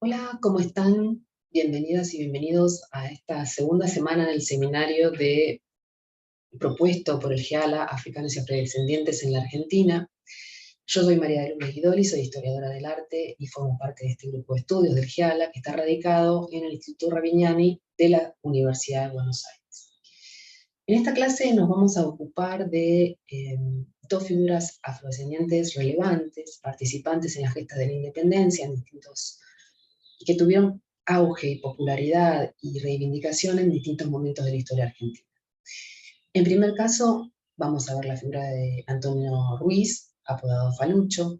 Hola, ¿cómo están? Bienvenidas y bienvenidos a esta segunda semana del seminario propuesto por el GEALA, Africanos y Afrodescendientes en la Argentina. Yo soy María de Lourdes Guidoli, soy historiadora del arte y formo parte de este grupo de estudios del GEALA que está radicado en el Instituto Ravignani de la Universidad de Buenos Aires. En esta clase nos vamos a ocupar de dos figuras afrodescendientes relevantes, participantes en las gestas de la independencia y que tuvieron auge y popularidad y reivindicación en distintos momentos de la historia argentina. En primer caso, vamos a ver la figura de Antonio Ruiz, apodado Falucho,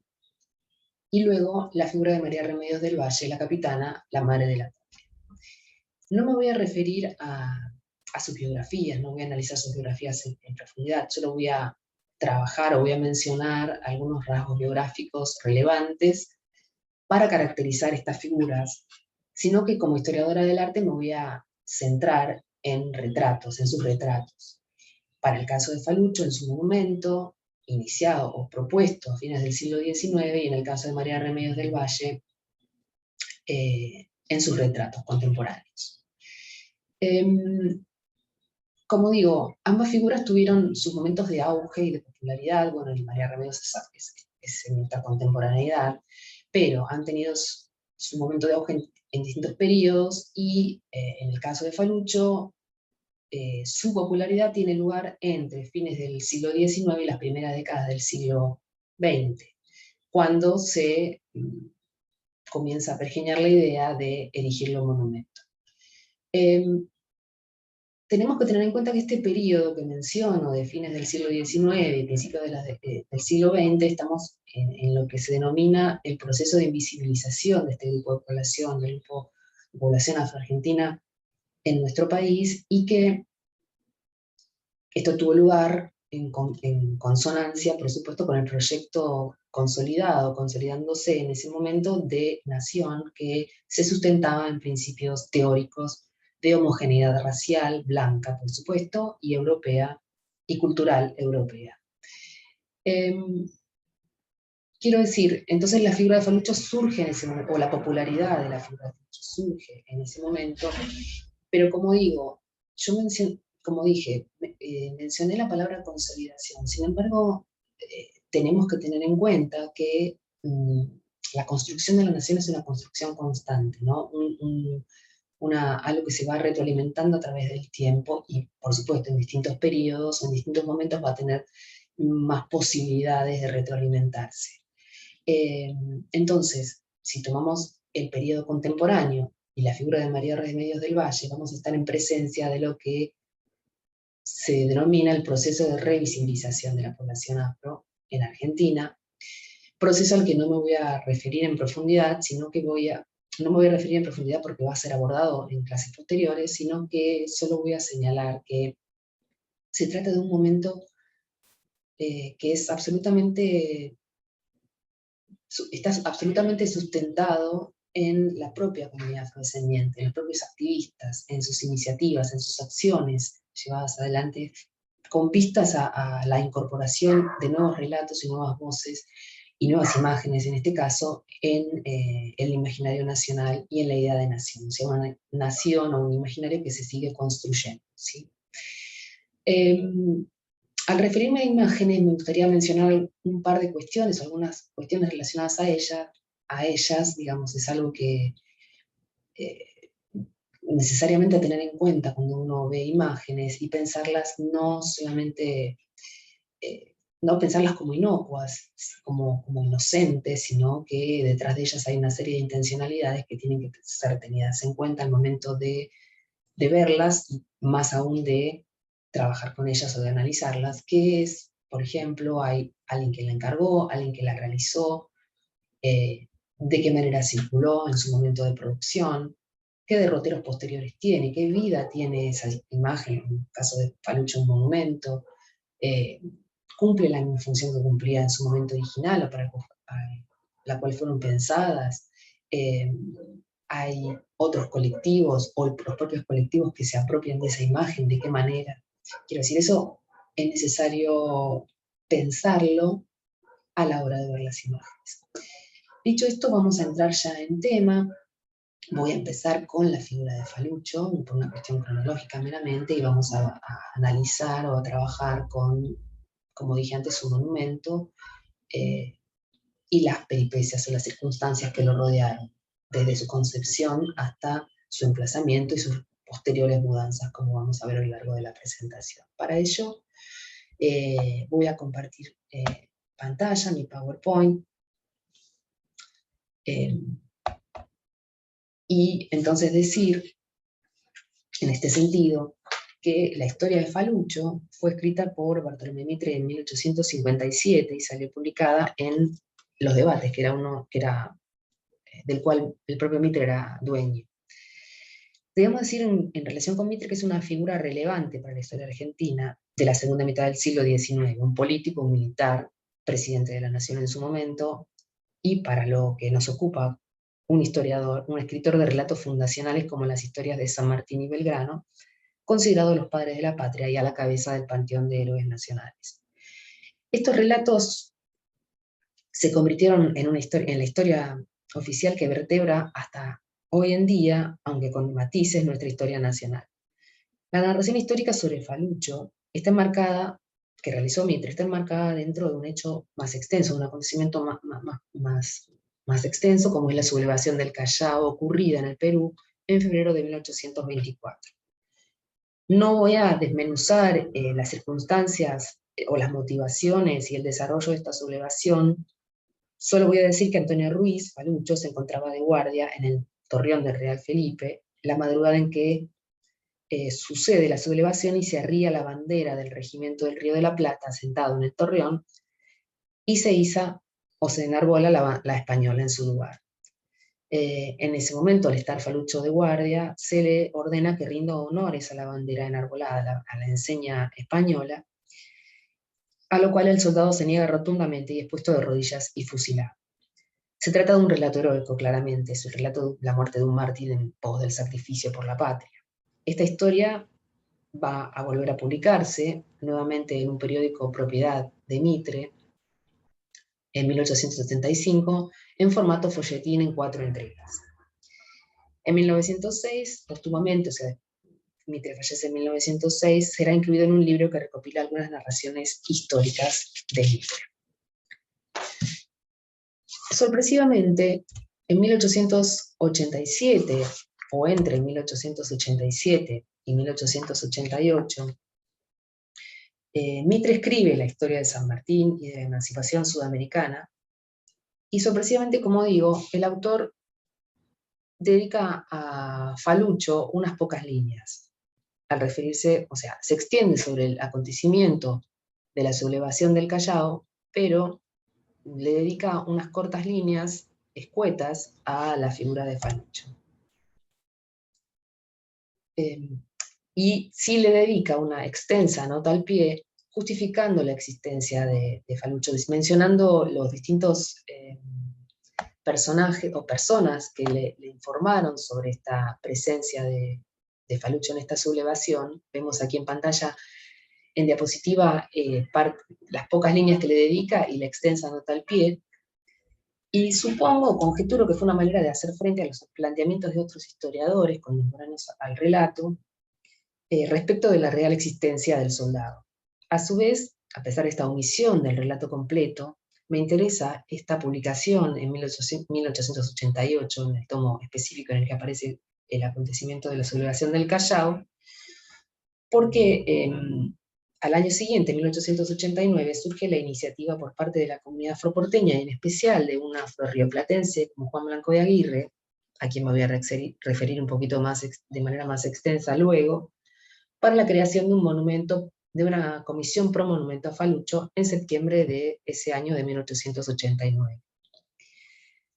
y luego la figura de María Remedios del Valle, la capitana, la madre de la patria. No me voy a referir a sus biografías, no voy a analizar sus biografías en profundidad, solo voy a trabajar o voy a mencionar algunos rasgos biográficos relevantes para caracterizar estas figuras, sino que como historiadora del arte me voy a centrar en retratos, en sus retratos. Para el caso de Falucho, en su monumento, iniciado o propuesto a fines del siglo XIX, y en el caso de María Remedios del Valle, en sus retratos contemporáneos. Como digo, ambas figuras tuvieron sus momentos de auge y de popularidad. Bueno, el María Remedios es en nuestra contemporaneidad, pero han tenido su momento de auge en distintos periodos, y en el caso de Falucho, su popularidad tiene lugar entre fines del siglo XIX y las primeras décadas del siglo XX, cuando se comienza a pergeñar la idea de erigirlo monumento. Tenemos que tener en cuenta que este periodo que menciono, de fines del siglo XIX y principios del siglo XX, estamos en lo que se denomina el proceso de invisibilización de este grupo de población, del grupo de población afroargentina en nuestro país, y que esto tuvo lugar en consonancia, por supuesto, con el proyecto consolidándose en ese momento de nación que se sustentaba en principios teóricos de homogeneidad racial, blanca, por supuesto, y europea, y cultural europea. Quiero decir, entonces la figura de Falucho surge en ese momento, o la popularidad de la figura de Falucho surge en ese momento, pero como digo, como dije, mencioné la palabra consolidación. Sin embargo, tenemos que tener en cuenta que la construcción de la nación es una construcción constante, ¿no? Algo que se va retroalimentando a través del tiempo, y por supuesto en distintos periodos, en distintos momentos va a tener más posibilidades de retroalimentarse. Entonces, si tomamos el periodo contemporáneo y la figura de María Remedios del Valle, vamos a estar en presencia de lo que se denomina el proceso de revisibilización de la población afro en Argentina, proceso al que no me voy a referir en profundidad, no me voy a referir en profundidad porque va a ser abordado en clases posteriores, sino que solo voy a señalar que se trata de un momento que está absolutamente sustentado en la propia comunidad afrodescendiente, en los propios activistas, en sus iniciativas, en sus acciones llevadas adelante, con vistas a la incorporación de nuevos relatos y nuevas voces y nuevas imágenes, en este caso, en el imaginario nacional y en la idea de nación, o sea, una nación o un imaginario que se sigue construyendo, ¿sí? Al referirme a imágenes, me gustaría mencionar un par de cuestiones, algunas cuestiones relacionadas a ellas, digamos, es algo que eh, necesariamente a tener en cuenta cuando uno ve imágenes, y pensarlas no solamente, no pensarlas como inocuas, como inocentes, sino que detrás de ellas hay una serie de intencionalidades que tienen que ser tenidas en cuenta al momento de verlas, y más aún de trabajar con ellas o de analizarlas, que es, por ejemplo, hay alguien que la encargó, alguien que la realizó, de qué manera circuló en su momento de producción, qué derroteros posteriores tiene, qué vida tiene esa imagen, en el caso de Falucho un monumento, eh, cumple la misma función que cumplía en su momento original o para la cual fueron pensadas. Eh, Hay otros colectivos o los propios colectivos que se apropian de esa imagen, de qué manera. Quiero decir, eso es necesario pensarlo a la hora de ver las imágenes. Dicho esto, vamos a entrar ya en tema. Voy a empezar con la figura de Falucho, por una cuestión cronológica meramente, y vamos a analizar o a trabajar con, como dije antes, su monumento y las peripecias o las circunstancias que lo rodearon, desde su concepción hasta su emplazamiento y sus posteriores mudanzas, como vamos a ver a lo largo de la presentación. Para ello, voy a compartir pantalla, mi PowerPoint, y entonces decir, en este sentido, que la historia de Falucho fue escrita por Bartolomé Mitre en 1857 y salió publicada en Los Debates, del cual el propio Mitre era dueño. Debemos decir en relación con Mitre que es una figura relevante para la historia argentina de la segunda mitad del siglo XIX, un político, un militar, presidente de la nación en su momento, y para lo que nos ocupa, un historiador, un escritor de relatos fundacionales como las historias de San Martín y Belgrano, considerados los padres de la patria y a la cabeza del panteón de héroes nacionales. Estos relatos se convirtieron en la historia oficial que vertebra hasta hoy en día, aunque con matices, nuestra historia nacional. La narración histórica sobre Falucho está enmarcada, que realizó Mitre, está enmarcada dentro de un hecho más extenso, un acontecimiento más extenso, como es la sublevación del Callao ocurrida en el Perú en febrero de 1824. No voy a desmenuzar las circunstancias o las motivaciones y el desarrollo de esta sublevación. Solo voy a decir que Antonio Ruiz, Falucho, se encontraba de guardia en el torreón del Real Felipe, la madrugada en que sucede la sublevación y se arría la bandera del regimiento del Río de la Plata sentado en el torreón y se iza o se enarbola la española en su lugar. En ese momento, al estar Falucho de guardia, se le ordena que rinda honores a la bandera enarbolada, a la enseña española, a lo cual el soldado se niega rotundamente y es puesto de rodillas y fusilado. Se trata de un relato heroico, claramente, es el relato de la muerte de un mártir en pos del sacrificio por la patria. Esta historia va a volver a publicarse nuevamente en un periódico propiedad de Mitre en 1875 en formato folletín en 4 entregas. En 1906, póstumamente, o sea, Mitre fallece en 1906, será incluido en un libro que recopila algunas narraciones históricas de Mitre. Sorpresivamente, en 1887, o entre 1887 y 1888, Mitre escribe la historia de San Martín y de la emancipación sudamericana, y sorpresivamente, como digo, el autor dedica a Falucho unas pocas líneas, al referirse, o sea, se extiende sobre el acontecimiento de la sublevación del Callao, pero le dedica unas cortas líneas escuetas a la figura de Falucho. Y sí le dedica una extensa nota al pie, justificando la existencia de Falucho, mencionando los distintos personajes o personas que le informaron sobre esta presencia de Falucho en esta sublevación. Vemos aquí en pantalla, en diapositiva, las pocas líneas que le dedica y la extensa nota al pie. Y supongo, conjeturo que fue una manera de hacer frente a los planteamientos de otros historiadores contemporáneos al relato, respecto de la real existencia del soldado. A su vez, a pesar de esta omisión del relato completo, me interesa esta publicación en 1888, en el tomo específico en el que aparece el acontecimiento de la sublevación del Callao, porque al año siguiente, en 1889, surge la iniciativa por parte de la comunidad afroporteña, y en especial de un afro-rioplatense como Juan Blanco de Aguirre, a quien me voy a referir un poquito más de manera más extensa luego, para la creación de un monumento, de una comisión pro monumento a Falucho en septiembre de ese año de 1889.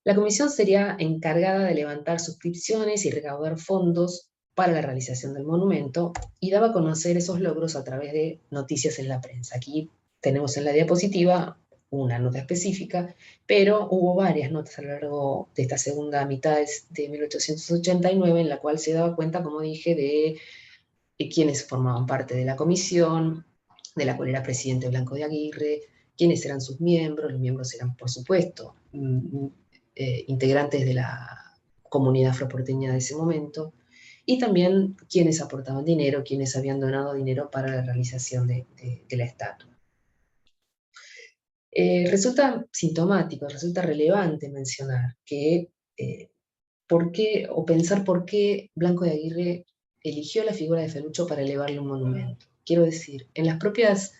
La comisión sería encargada de levantar suscripciones y recaudar fondos para la realización del monumento, y daba a conocer esos logros a través de noticias en la prensa. Aquí tenemos en la diapositiva una nota específica, pero hubo varias notas a lo largo de esta segunda mitad de 1889 en la cual se daba cuenta, como dije, de quienes formaban parte de la comisión, de la cual era presidente Blanco de Aguirre, quiénes eran sus miembros. Los miembros eran, por supuesto, integrantes de la comunidad afroporteña de ese momento, y también quienes aportaban dinero, quienes habían donado dinero para la realización de la estatua. Resulta sintomático, resulta relevante mencionar que pensar por qué Blanco de Aguirre eligió la figura de Felucho para elevarle un monumento. Quiero decir, en las propias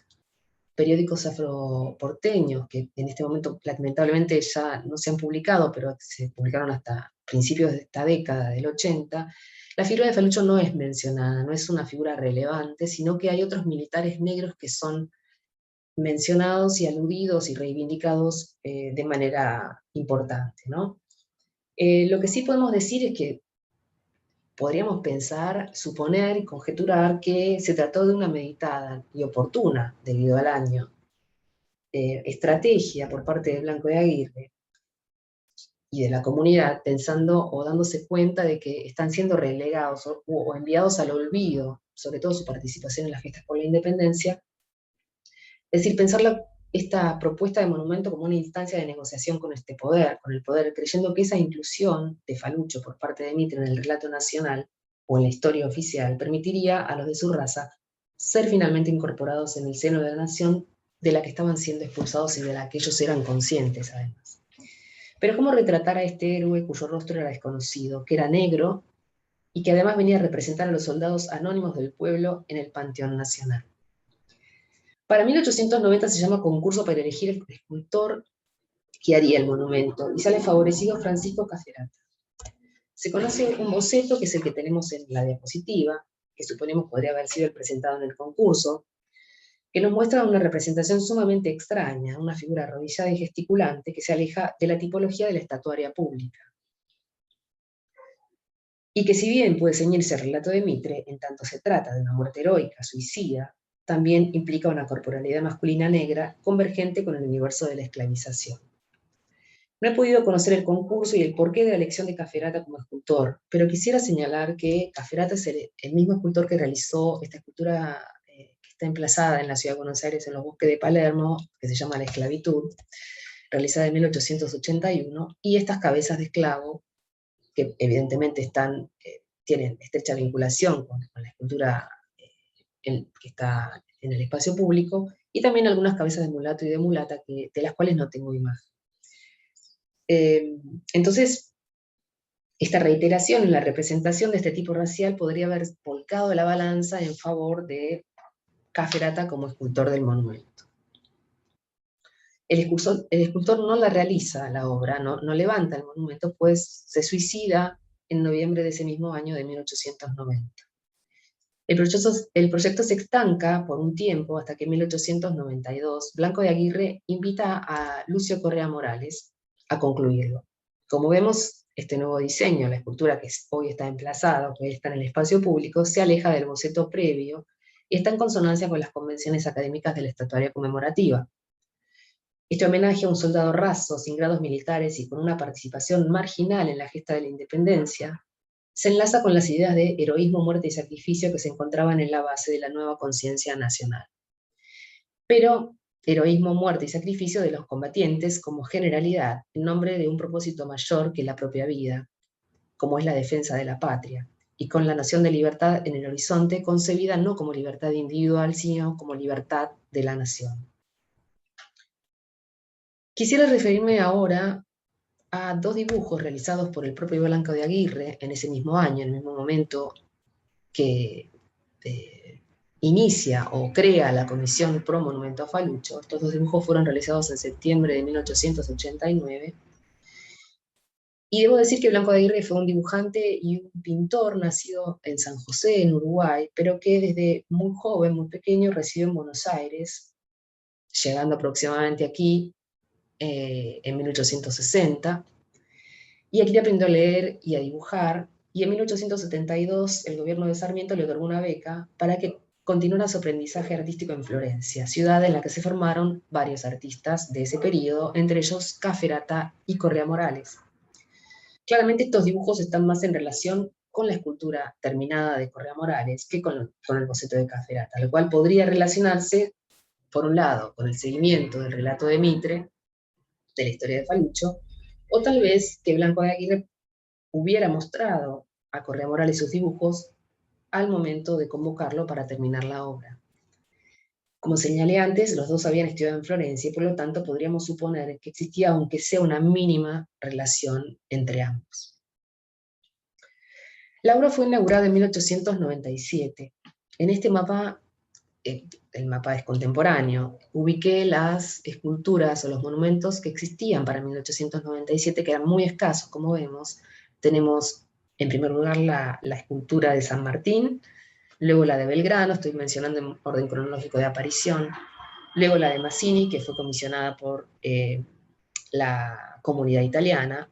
periódicos afroporteños, que en este momento lamentablemente ya no se han publicado, pero se publicaron hasta principios de esta década, del 80, la figura de Felucho no es mencionada, no es una figura relevante, sino que hay otros militares negros que son mencionados y aludidos y reivindicados de manera importante, ¿no? Lo que sí podemos decir es que podríamos pensar, suponer y conjeturar que se trató de una meditada y oportuna, debido al año, estrategia por parte de Blanco de Aguirre y de la comunidad, pensando o dándose cuenta de que están siendo relegados o enviados al olvido, sobre todo su participación en las fiestas por la independencia. Es decir, pensar esta propuesta de monumento como una instancia de negociación con este poder, con el poder, creyendo que esa inclusión de Falucho por parte de Mitre en el relato nacional o en la historia oficial permitiría a los de su raza ser finalmente incorporados en el seno de la nación de la que estaban siendo expulsados y de la que ellos eran conscientes además. Pero ¿cómo retratar a este héroe cuyo rostro era desconocido, que era negro y que además venía a representar a los soldados anónimos del pueblo en el Panteón Nacional? Para 1890 se llama concurso para elegir el escultor que haría el monumento, y sale favorecido Francisco Caferata. Se conoce un boceto, que es el que tenemos en la diapositiva, que suponemos podría haber sido el presentado en el concurso, que nos muestra una representación sumamente extraña, una figura arrodillada y gesticulante que se aleja de la tipología de la estatuaria pública. Y que si bien puede ceñirse al relato de Mitre, en tanto se trata de una muerte heroica, suicida, también implica una corporalidad masculina negra convergente con el universo de la esclavización. No he podido conocer el concurso y el porqué de la elección de Caferata como escultor, pero quisiera señalar que Caferata es el mismo escultor que realizó esta escultura que está emplazada en la ciudad de Buenos Aires, en los bosques de Palermo, que se llama La Esclavitud, realizada en 1881, y estas cabezas de esclavo, que evidentemente tienen estrecha vinculación con la escultura que está en el espacio público, y también algunas cabezas de mulato y de mulata, de las cuales no tengo imagen. Entonces, esta reiteración en la representación de este tipo racial podría haber volcado la balanza en favor de Caferata como escultor del monumento. El escultor no la realiza la obra, no levanta el monumento, pues se suicida en noviembre de ese mismo año de 1890. El proyecto se estanca por un tiempo hasta que en 1892 Blanco de Aguirre invita a Lucio Correa Morales a concluirlo. Como vemos, este nuevo diseño, la escultura que hoy está emplazada, que hoy está en el espacio público, se aleja del boceto previo y está en consonancia con las convenciones académicas de la estatuaria conmemorativa. Este homenaje a un soldado raso, sin grados militares y con una participación marginal en la gesta de la independencia, se enlaza con las ideas de heroísmo, muerte y sacrificio que se encontraban en la base de la nueva conciencia nacional. Pero heroísmo, muerte y sacrificio de los combatientes como generalidad, en nombre de un propósito mayor que la propia vida, como es la defensa de la patria, y con la noción de libertad en el horizonte concebida no como libertad individual, sino como libertad de la nación. Quisiera referirme ahora a dos dibujos realizados por el propio Blanco de Aguirre en ese mismo año, en el mismo momento que inicia o crea la Comisión Pro Monumento a Falucho. Estos dos dibujos fueron realizados en septiembre de 1889. Y debo decir que Blanco de Aguirre fue un dibujante y un pintor nacido en San José, en Uruguay, pero que desde muy joven, muy pequeño, residió en Buenos Aires, llegando aproximadamente aquí en 1860. Y aquí aprendió a leer y a dibujar, y en 1872 el gobierno de Sarmiento le otorgó una beca para que continuara su aprendizaje artístico en Florencia, ciudad en la que se formaron varios artistas de ese periodo, entre ellos Caferata y Correa Morales. Claramente estos dibujos están más en relación con la escultura terminada de Correa Morales que con el boceto de Caferata, lo cual podría relacionarse, por un lado, con el seguimiento del relato de Mitre, de la historia de Falucho, o tal vez que Blanco de Aguirre hubiera mostrado a Correa Morales sus dibujos al momento de convocarlo para terminar la obra. Como señalé antes, los dos habían estudiado en Florencia y por lo tanto podríamos suponer que existía, aunque sea una mínima, relación entre ambos. La obra fue inaugurada en 1897. En este mapa, el mapa es contemporáneo, ubiqué las esculturas o los monumentos que existían para 1897, que eran muy escasos, como vemos. Tenemos, en primer lugar, la escultura de San Martín, luego la de Belgrano, estoy mencionando en orden cronológico de aparición, luego la de Mazzini, que fue comisionada por la comunidad italiana,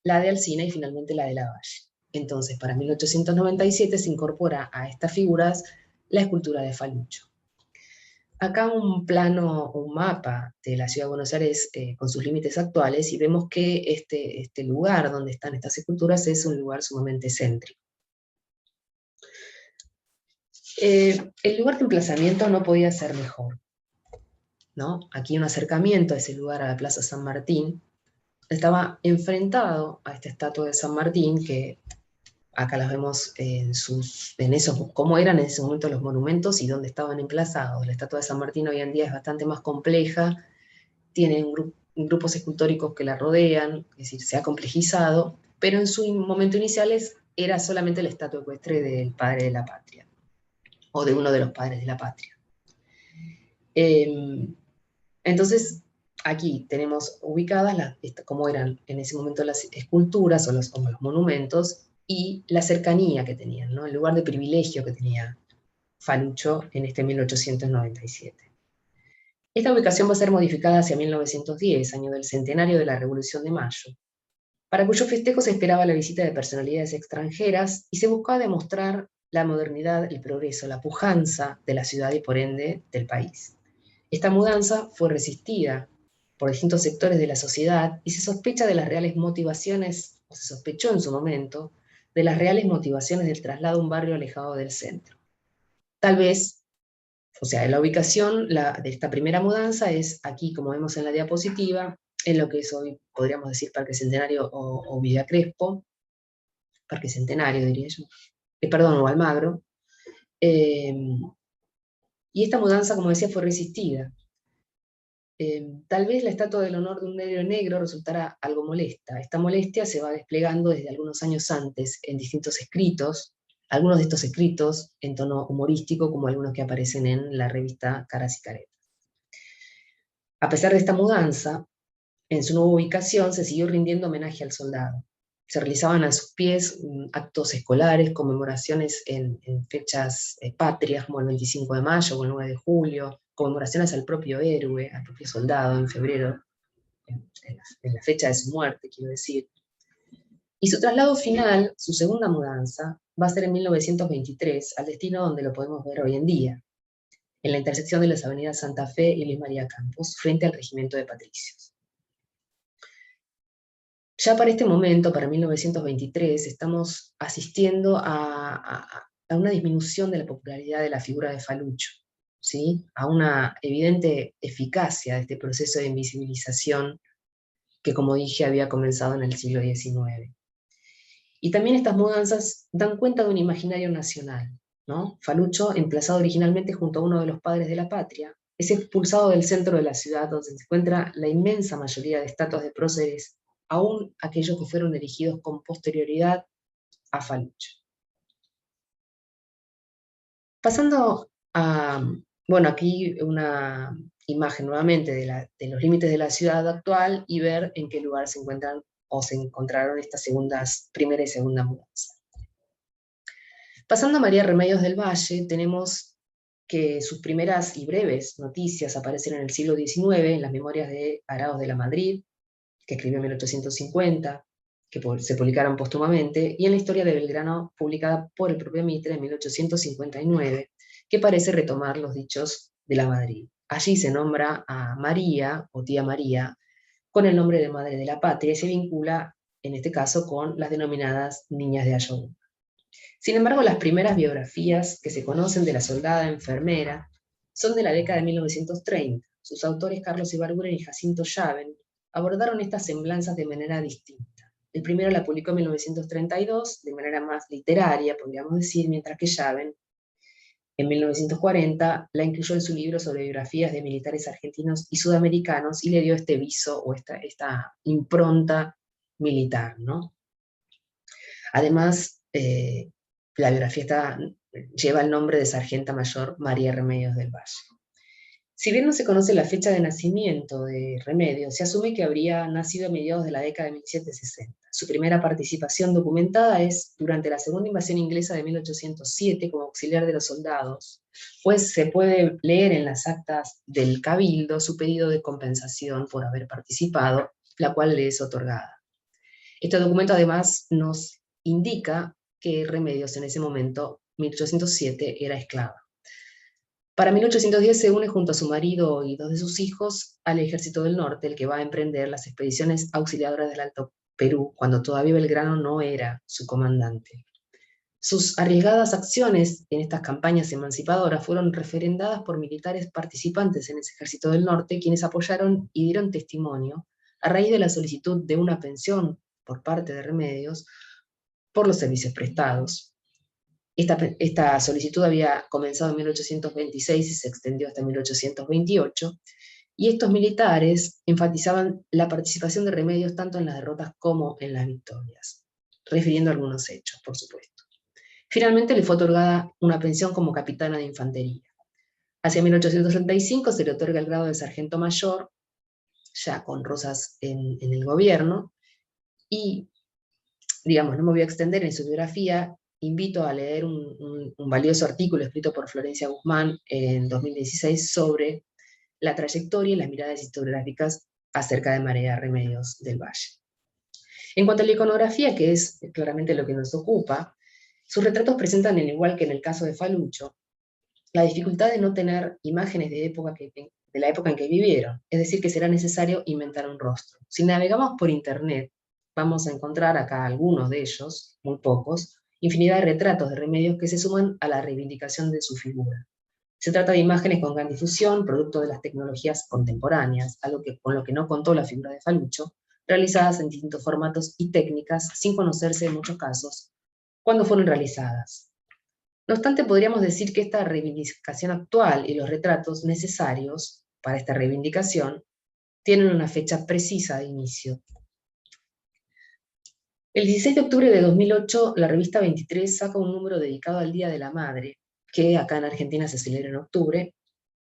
la de Alsina y finalmente la de Lavalle. Entonces, para 1897 se incorpora a estas figuras la escultura de Falucho. Acá un plano, un mapa de la ciudad de Buenos Aires con sus límites actuales, y vemos que este lugar donde están estas esculturas es un lugar sumamente céntrico. El lugar de emplazamiento no podía ser mejor, ¿no? Aquí un acercamiento a ese lugar, a la Plaza San Martín, estaba enfrentado a esta estatua de San Martín, que acá las vemos en esos, cómo eran en ese momento los monumentos y dónde estaban emplazados. La estatua de San Martín hoy en día es bastante más compleja, tiene grupos escultóricos que la rodean, es decir, se ha complejizado, pero en su momento inicial era solamente la estatua ecuestre del padre de la patria, o de uno de los padres de la patria. Entonces, aquí tenemos ubicadas cómo eran en ese momento las esculturas o los monumentos, y la cercanía que tenían, ¿no? El lugar de privilegio que tenía Falucho en 1897. Esta ubicación va a ser modificada hacia 1910, año del centenario de la Revolución de Mayo, para cuyo festejo se esperaba la visita de personalidades extranjeras y se buscaba demostrar la modernidad, el progreso, la pujanza de la ciudad y por ende del país. Esta mudanza fue resistida por distintos sectores de la sociedad y se sospecha de las reales motivaciones, o se sospechó en su momento, de las reales motivaciones del traslado a un barrio alejado del centro. Tal vez, o sea, la ubicación de esta primera mudanza es aquí, como vemos en la diapositiva, en lo que es hoy, podríamos decir, Parque Centenario o Villa Crespo, Parque Centenario diría yo, perdón, o Almagro. Y esta mudanza, como decía, fue resistida. Tal vez la estatua del honor de un negro negro resultara algo molesta. Esta molestia se va desplegando desde algunos años antes en distintos escritos, algunos de estos escritos en tono humorístico, como algunos que aparecen en la revista Caras y Caretas. A pesar de esta mudanza, en su nueva ubicación se siguió rindiendo homenaje al soldado. Se realizaban a sus pies actos escolares, conmemoraciones en fechas patrias, como el 25 de mayo o el 9 de julio, conmemoraciones al propio héroe, al propio soldado en febrero, en la fecha de su muerte, quiero decir. Y su traslado final, su segunda mudanza, va a ser en 1923, al destino donde lo podemos ver hoy en día, en la intersección de las avenidas Santa Fe y Luis María Campos, frente al Regimiento de Patricios. Ya para este momento, para 1923, estamos asistiendo a una disminución de la popularidad de la figura de Falucho, ¿sí? A una evidente eficacia de este proceso de invisibilización que, como dije, había comenzado en el siglo XIX. Y también estas mudanzas dan cuenta de un imaginario nacional, ¿no? Falucho, emplazado originalmente junto a uno de los padres de la patria, es expulsado del centro de la ciudad, donde se encuentra la inmensa mayoría de estatuas de próceres, aún aquellos que fueron erigidos con posterioridad a Falucho. Pasando a, bueno, aquí una imagen nuevamente de los límites de la ciudad actual y ver en qué lugar se encuentran o se encontraron estas primera y segunda mudanza. Pasando a María Remedios del Valle, tenemos que sus primeras y breves noticias aparecen en el siglo XIX, en las memorias de Araos de la Madrid, que escribió en 1850, que se publicaron póstumamente, y en la historia de Belgrano, publicada por el propio Mitre en 1859, que parece retomar los dichos de la Madrid. Allí se nombra a María, o tía María, con el nombre de madre de la patria, y se vincula, en este caso, con las denominadas niñas de Ayohuma. Sin embargo, las primeras biografías que se conocen de la soldada enfermera son de la década de 1930. Sus autores, Carlos Ibarguren y Jacinto Llaven, abordaron estas semblanzas de manera distinta. El primero la publicó en 1932, de manera más literaria, podríamos decir, mientras que Javen, en 1940, la incluyó en su libro sobre biografías de militares argentinos y sudamericanos y le dio este viso o esta impronta militar, ¿no? Además, la biografía lleva el nombre de Sargenta Mayor María Remedios del Valle. Si bien no se conoce la fecha de nacimiento de Remedios, se asume que habría nacido a mediados de la década de 1760. Su primera participación documentada es durante la segunda invasión inglesa de 1807 como auxiliar de los soldados, pues se puede leer en las actas del Cabildo su pedido de compensación por haber participado, la cual le es otorgada. Este documento además nos indica que Remedios en ese momento, 1807, era esclava. Para 1810 se une junto a su marido y 2 de sus hijos al Ejército del Norte, el que va a emprender las expediciones auxiliadoras del Alto Perú, cuando todavía Belgrano no era su comandante. Sus arriesgadas acciones en estas campañas emancipadoras fueron referendadas por militares participantes en ese Ejército del Norte, quienes apoyaron y dieron testimonio a raíz de la solicitud de una pensión por parte de Remedios por los servicios prestados. Esta solicitud había comenzado en 1826 y se extendió hasta 1828, y estos militares enfatizaban la participación de Remedios tanto en las derrotas como en las victorias, refiriendo a algunos hechos, por supuesto. Finalmente le fue otorgada una pensión como capitana de infantería. Hacia 1835 se le otorga el grado de sargento mayor, ya con rosas en el gobierno, y, digamos, no me voy a extender en su biografía. Invito a leer un valioso artículo escrito por Florencia Guzmán en 2016 sobre la trayectoria y las miradas historiográficas acerca de María Remedios del Valle. En cuanto a la iconografía, que es claramente lo que nos ocupa, sus retratos presentan, al igual que en el caso de Falucho, la dificultad de no tener imágenes de la época en que vivieron, es decir, que será necesario inventar un rostro. Si navegamos por internet, vamos a encontrar acá algunos de ellos, muy pocos, infinidad de retratos de Remedios que se suman a la reivindicación de su figura. Se trata de imágenes con gran difusión, producto de las tecnologías contemporáneas, algo con lo que no contó la figura de Falucho, realizadas en distintos formatos y técnicas, sin conocerse en muchos casos cuándo fueron realizadas. No obstante, podríamos decir que esta reivindicación actual y los retratos necesarios para esta reivindicación tienen una fecha precisa de inicio. El 16 de octubre de 2008, la revista 23 saca un número dedicado al Día de la Madre, que acá en Argentina se celebra en octubre,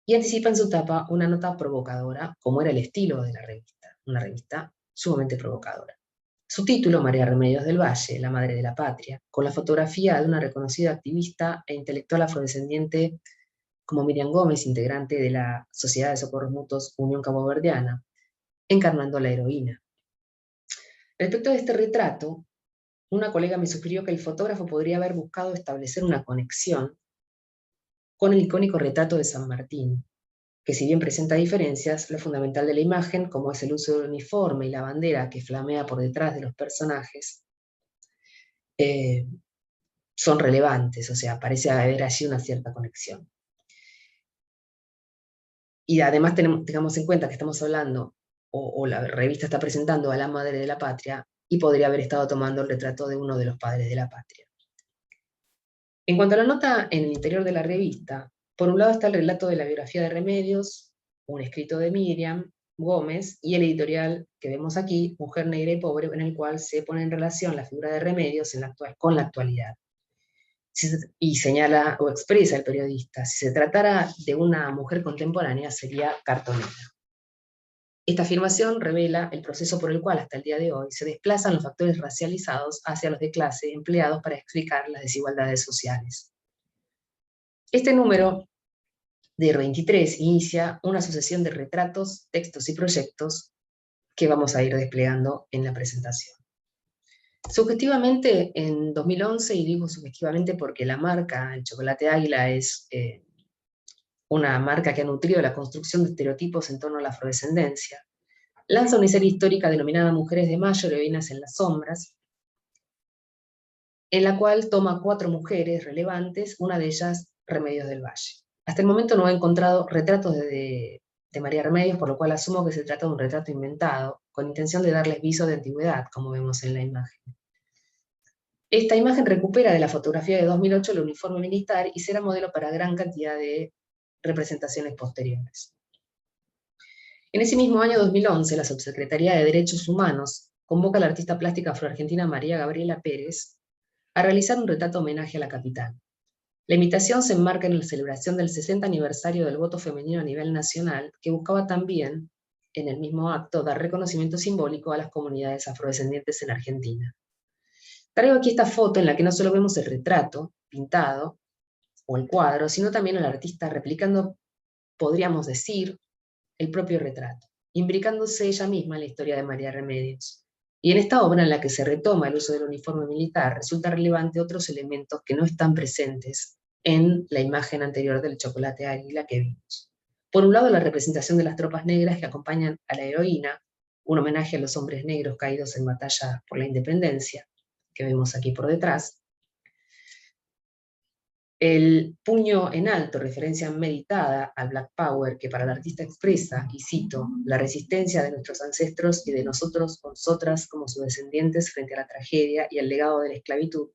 y anticipa en su tapa una nota provocadora, como era el estilo de la revista, una revista sumamente provocadora. Su título, María Remedios del Valle, la Madre de la Patria, con la fotografía de una reconocida activista e intelectual afrodescendiente como Miriam Gómez, integrante de la Sociedad de Socorros Mutuos Unión Caboverdiana, encarnando a la heroína. Respecto a este retrato, una colega me sugirió que el fotógrafo podría haber buscado establecer una conexión con el icónico retrato de San Martín, que si bien presenta diferencias, lo fundamental de la imagen, como es el uso del uniforme y la bandera que flamea por detrás de los personajes, son relevantes, o sea, parece haber allí una cierta conexión. Y además tengamos en cuenta que estamos hablando, o la revista está presentando a la Madre de la Patria, y podría haber estado tomando el retrato de uno de los padres de la patria. En cuanto a la nota en el interior de la revista, por un lado está el relato de la biografía de Remedios, un escrito de Miriam Gómez, y el editorial que vemos aquí, Mujer Negra y Pobre, en el cual se pone en relación la figura de Remedios con la actualidad. Y señala o expresa el periodista, si se tratara de una mujer contemporánea sería cartonera. Esta afirmación revela el proceso por el cual hasta el día de hoy se desplazan los factores racializados hacia los de clase empleados para explicar las desigualdades sociales. Este número de 23 inicia una sucesión de retratos, textos y proyectos que vamos a ir desplegando en la presentación. Subjetivamente, en 2011, y digo subjetivamente porque la marca, el chocolate águila, es una marca que ha nutrido la construcción de estereotipos en torno a la afrodescendencia, lanza una serie histórica denominada Mujeres de Mayo, heroínas en las sombras, en la cual toma 4 mujeres relevantes, una de ellas Remedios del Valle. Hasta el momento no he encontrado retratos de de María Remedios, por lo cual asumo que se trata de un retrato inventado, con intención de darles viso de antigüedad, como vemos en la imagen. Esta imagen recupera de la fotografía de 2008 el uniforme militar y será modelo para gran cantidad de representaciones posteriores. En ese mismo año 2011, la Subsecretaría de Derechos Humanos convoca a la artista plástica afroargentina María Gabriela Pérez a realizar un retrato homenaje a la capital. La invitación se enmarca en la celebración del 60 aniversario del voto femenino a nivel nacional, que buscaba también, en el mismo acto, dar reconocimiento simbólico a las comunidades afrodescendientes en Argentina. Traigo aquí esta foto en la que no solo vemos el retrato pintado o el cuadro, sino también al artista replicando, podríamos decir, el propio retrato, imbricándose ella misma en la historia de María Remedios. Y en esta obra en la que se retoma el uso del uniforme militar, resulta relevante otros elementos que no están presentes en la imagen anterior del chocolate águila que vimos. Por un lado, la representación de las tropas negras que acompañan a la heroína, un homenaje a los hombres negros caídos en batalla por la independencia, que vemos aquí por detrás. El puño en alto, referencia meditada al Black Power, que para el artista expresa, y cito, la resistencia de nuestros ancestros y de nosotros o nosotras como sus descendientes frente a la tragedia y al legado de la esclavitud,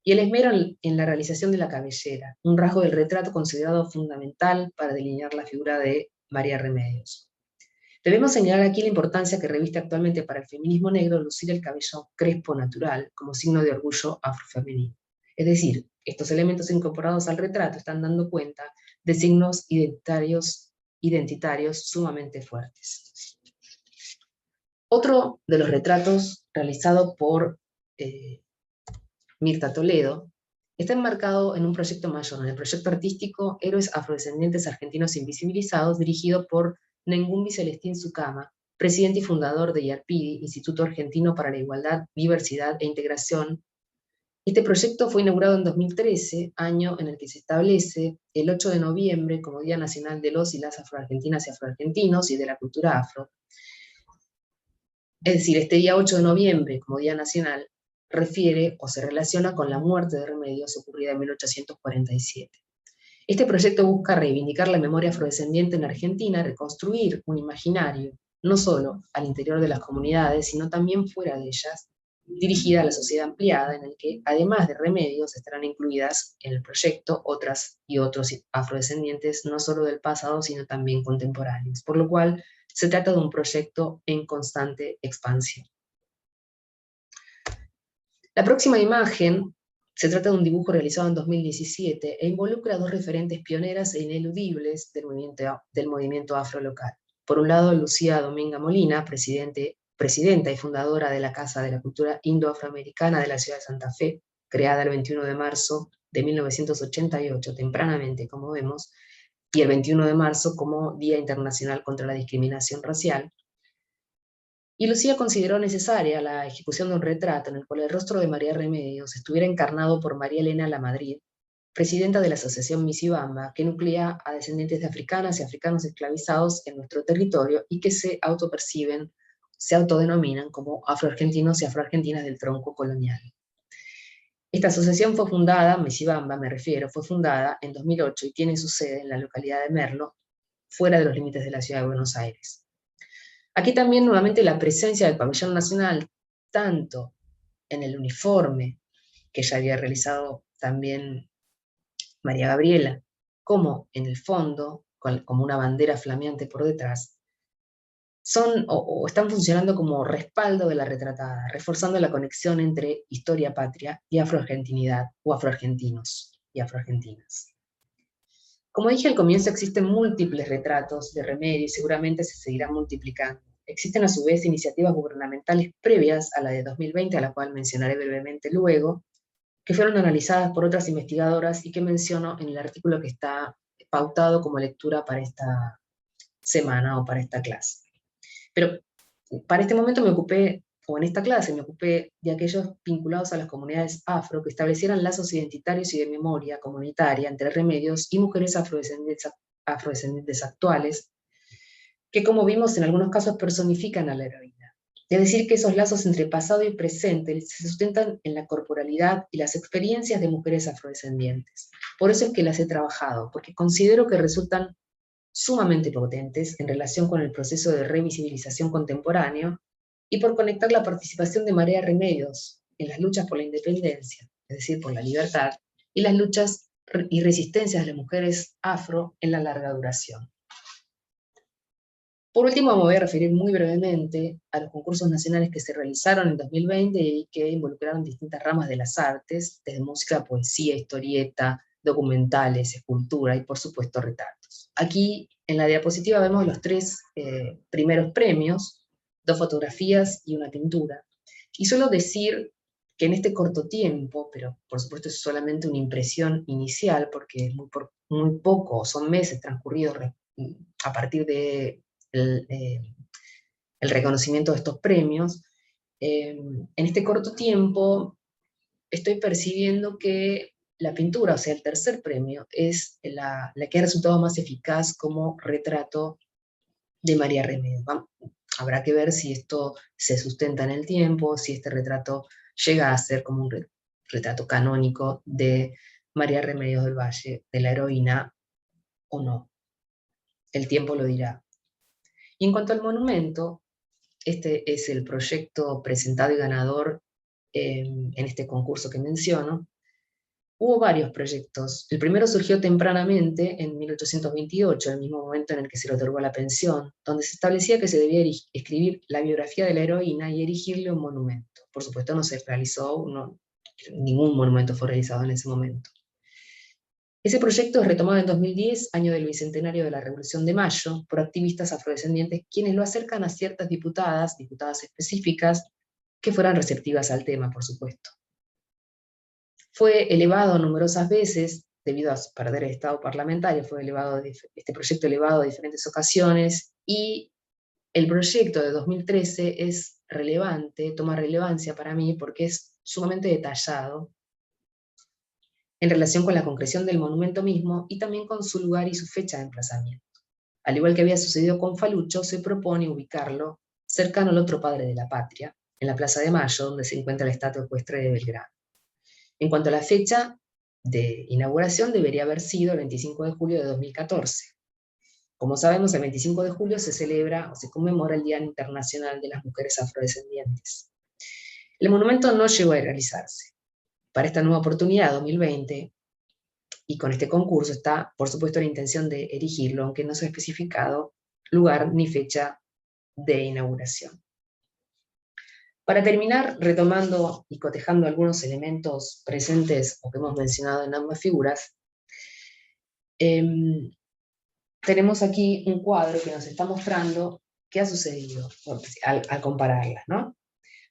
y el esmero en la realización de la cabellera, un rasgo del retrato considerado fundamental para delinear la figura de María Remedios. Debemos señalar aquí la importancia que reviste actualmente para el feminismo negro lucir el cabello crespo natural como signo de orgullo afrofemenino. Es decir, estos elementos incorporados al retrato están dando cuenta de signos identitarios sumamente fuertes. Otro de los retratos realizado por Mirta Toledo está enmarcado en un proyecto mayor, en el proyecto artístico Héroes Afrodescendientes Argentinos Invisibilizados, dirigido por Nengumbi Celestín Sucama, presidente y fundador de IARPIDI, Instituto Argentino para la Igualdad, Diversidad e Integración. Este proyecto fue inaugurado en 2013, año en el que se establece el 8 de noviembre como Día Nacional de los y las afroargentinas y afroargentinos y de la cultura afro. Es decir, este día 8 de noviembre como Día Nacional refiere o se relaciona con la muerte de Remedios ocurrida en 1847. Este proyecto busca reivindicar la memoria afrodescendiente en Argentina, reconstruir un imaginario, no solo al interior de las comunidades, sino también fuera de ellas, dirigida a la sociedad ampliada, en el que, además de Remedios, estarán incluidas en el proyecto otras y otros afrodescendientes, no solo del pasado, sino también contemporáneos, por lo cual se trata de un proyecto en constante expansión. La próxima imagen se trata de un dibujo realizado en 2017 e involucra a dos referentes pioneras e ineludibles del movimiento afro local. Por un lado, Lucía Dominga Molina, presidenta y fundadora de la Casa de la Cultura Indo-Afroamericana de la ciudad de Santa Fe, creada el 21 de marzo de 1988, tempranamente, como vemos, y el 21 de marzo como Día Internacional contra la Discriminación Racial. Y Lucía consideró necesaria la ejecución de un retrato en el cual el rostro de María Remedios estuviera encarnado por María Elena Lamadrid, presidenta de la Asociación Misibamba, que nuclea a descendientes de africanas y africanos esclavizados en nuestro territorio y que se autodenominan como afroargentinos y afroargentinas del tronco colonial. Esta asociación fue fundada, Misibamba me refiero, fue fundada en 2008 y tiene su sede en la localidad de Merlo, fuera de los límites de la ciudad de Buenos Aires. Aquí también nuevamente la presencia del pabellón nacional, tanto en el uniforme que ya había realizado también María Gabriela, como en el fondo, como una bandera flameante por detrás, son o están funcionando como respaldo de la retratada, reforzando la conexión entre historia patria y afroargentinidad, o afroargentinos y afroargentinas. Como dije al comienzo, existen múltiples retratos de Remedios y seguramente se seguirán multiplicando. Existen a su vez iniciativas gubernamentales previas a la de 2020, a la cual mencionaré brevemente luego, que fueron analizadas por otras investigadoras y que menciono en el artículo que está pautado como lectura para esta semana o para esta clase. Pero para este momento en esta clase me ocupé de aquellos vinculados a las comunidades afro que establecieran lazos identitarios y de memoria comunitaria entre Remedios y mujeres afrodescendientes actuales, que como vimos en algunos casos personifican a la heroína. Es decir, que esos lazos entre pasado y presente se sustentan en la corporalidad y las experiencias de mujeres afrodescendientes. Por eso es que las he trabajado, porque considero que resultan sumamente potentes en relación con el proceso de revisibilización contemporáneo y por conectar la participación de Marea Remedios en las luchas por la independencia, es decir, por la libertad, y las luchas y resistencias de las mujeres afro en la larga duración. Por último, me voy a referir muy brevemente a los concursos nacionales que se realizaron en 2020 y que involucraron distintas ramas de las artes, desde música, poesía, historieta, documentales, escultura y, por supuesto, retratos. Aquí, en la diapositiva, vemos los tres primeros premios, 2 fotografías y una pintura. Y suelo decir que en este corto tiempo, pero por supuesto es solamente una impresión inicial, porque es muy poco, son meses transcurridos a partir de el reconocimiento de estos premios, en este corto tiempo estoy percibiendo que la pintura, o sea, el tercer premio, es la que ha resultado más eficaz como retrato de María Remedios. Habrá que ver si esto se sustenta en el tiempo, si este retrato llega a ser como un retrato canónico de María Remedios del Valle, de la heroína, o no. El tiempo lo dirá. Y en cuanto al monumento, este es el proyecto presentado y ganador en este concurso que menciono. Hubo varios proyectos. El primero surgió tempranamente, en 1828, el mismo momento en el que se le otorgó la pensión, donde se establecía que se debía escribir la biografía de la heroína y erigirle un monumento. Por supuesto, no se realizó, ningún monumento fue realizado en ese momento. Ese proyecto es retomado en 2010, año del bicentenario de la Revolución de Mayo, por activistas afrodescendientes, quienes lo acercan a ciertas diputadas específicas, que fueran receptivas al tema, por supuesto. Fue elevado numerosas veces, debido a perder el estado parlamentario, este proyecto elevado a diferentes ocasiones, y el proyecto de 2013 es relevante, toma relevancia para mí, porque es sumamente detallado, en relación con la concreción del monumento mismo y también con su lugar y su fecha de emplazamiento. Al igual que había sucedido con Falucho, se propone ubicarlo cercano al otro padre de la patria, en la Plaza de Mayo, donde se encuentra la estatua ecuestre de Belgrano. En cuanto a la fecha de inauguración, debería haber sido el 25 de julio de 2014. Como sabemos, el 25 de julio se celebra o se conmemora el Día Internacional de las Mujeres Afrodescendientes. El monumento no llegó a realizarse. Para esta nueva oportunidad, 2020, y con este concurso está, por supuesto, la intención de erigirlo, aunque no se ha especificado lugar ni fecha de inauguración. Para terminar, retomando y cotejando algunos elementos presentes o que hemos mencionado en ambas figuras, tenemos aquí un cuadro que nos está mostrando qué ha sucedido al compararlas, ¿no?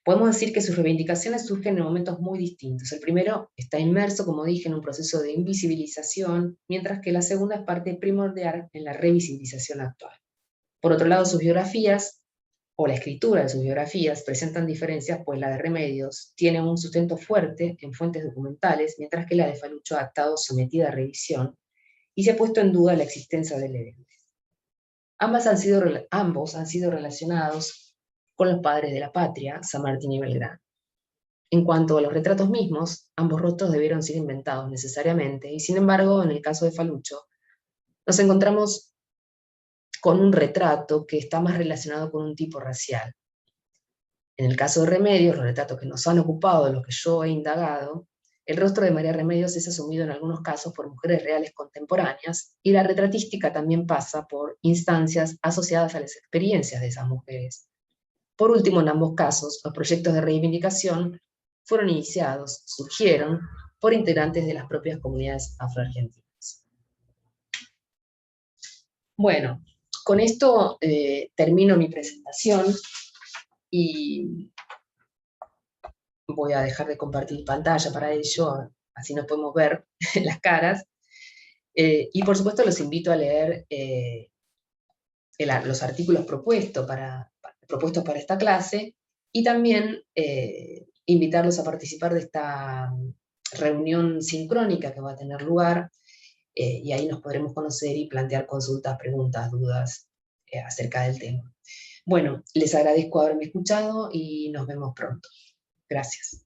Podemos decir que sus reivindicaciones surgen en momentos muy distintos. El primero está inmerso, como dije, en un proceso de invisibilización, mientras que la segunda es parte primordial en la revisibilización actual. Por otro lado, sus biografías, o la escritura de sus biografías, presentan diferencias, pues la de Remedios tiene un sustento fuerte en fuentes documentales, mientras que la de Falucho ha estado sometida a revisión y se ha puesto en duda la existencia del heredero. Ambos han sido relacionados con los padres de la patria, San Martín y Belgrano. En cuanto a los retratos mismos, ambos rostros debieron ser inventados necesariamente, y sin embargo, en el caso de Falucho, nos encontramos con un retrato que está más relacionado con un tipo racial. En el caso de Remedios, los retratos que nos han ocupado, de los que yo he indagado, el rostro de María Remedios es asumido en algunos casos por mujeres reales contemporáneas, y la retratística también pasa por instancias asociadas a las experiencias de esas mujeres. Por último, en ambos casos, los proyectos de reivindicación fueron iniciados, surgieron, por integrantes de las propias comunidades afroargentinas. Bueno, con esto termino mi presentación y voy a dejar de compartir pantalla para ello, así nos podemos ver las caras. Y por supuesto los invito a leer los artículos propuestos para esta clase, y también invitarlos a participar de esta reunión sincrónica que va a tener lugar, y ahí nos podremos conocer y plantear consultas, preguntas, dudas acerca del tema. Bueno, les agradezco haberme escuchado y nos vemos pronto. Gracias.